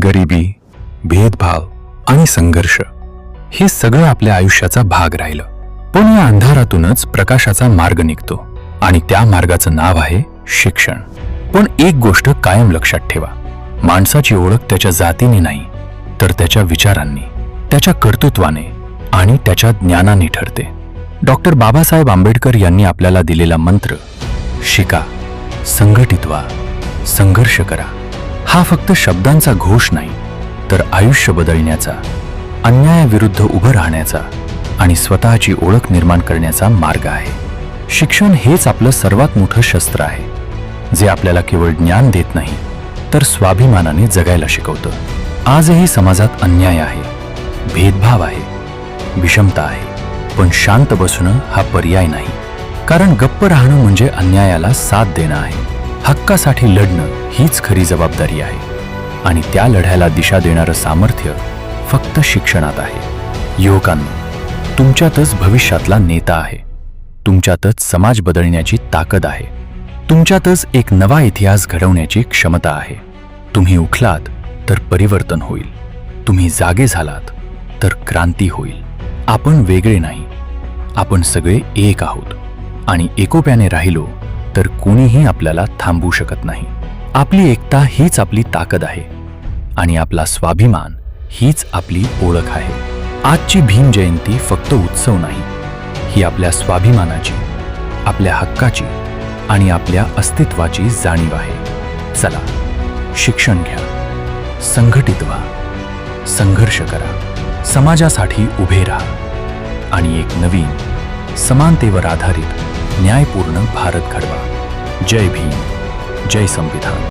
गरिबी, भेदभाव आणि संघर्ष हे सगळं आपल्या आयुष्याचा भाग राहिलं. पण या अंधारातूनच प्रकाशाचा मार्ग निघतो आणि त्या मार्गाचं नाव आहे शिक्षण. पण एक गोष्ट कायम लक्षात ठेवा, माणसाची ओळख त्याच्या जातीने नाही तर त्याच्या विचारांनी, त्याच्या कर्तृत्वाने आणि त्याच्या ज्ञानाने ठरते. डॉक्टर बाबासाहेब आंबेडकर यांनी आपल्याला दिलेला मंत्र शिका, संघटित व्हा, संघर्ष करा हा फक्त शब्दांचा घोष नाही तर आयुष्य बदलण्याचा, अन्यायाविरुद्ध उभं राहण्याचा आणि स्वतःची ओळख निर्माण करण्याचा मार्ग आहे. शिक्षण हेच आपलं सर्वात मोठं शस्त्र आहे, जे आपल्याला केवळ ज्ञान देत नाही तर स्वाभिमानाने जगायला शिकवतं. आजही समाजात अन्याय आहे, भेदभाव आहे, विषमता आहे, पण शांत बसणं हा पर्याय नाही. कारण गप्प राहणं म्हणजे अन्यायाला साथ देणं आहे. हक्कासाठी लढणं हीच खरी जबाबदारी आहे आणि त्या लढ्याला दिशा देणारं सामर्थ्य फक्त शिक्षणात आहे. युवकांनो, तुमच्यातच भविष्यातला नेता आहे, तुमच्यातच समाज बदलण्याची ताकद आहे, तुमच्यातच एक नवा इतिहास घडवण्याची क्षमता आहे. तुम्ही उठलात तर परिवर्तन होईल, तुम्ही जागे झालात तर क्रांती होईल. आपण वेगळे नाही, आपण सगळे एक आहोत आणि एकोप्याने राहिलो तर कोणीही आपल्याला थांबवू शकत नाही. आपली एकता हीच आपली ताकद आहे आणि आपला स्वाभिमान हीच आपली ओळख आहे. आजची भीम जयंती फक्त उत्सव नाही, ही आपल्या स्वाभिमानाची, आपल्या हक्काची आणि आपल्या अस्तित्वाची जाणीव आहे. चला, शिक्षण घ्या, संघटित व्हा, संघर्ष करा, समाजासाठी उभे राहा आणि एक नवीन, समानतेवर आधारित, न्यायपूर्ण भारत घडवा. जय भीम, जय संविधान.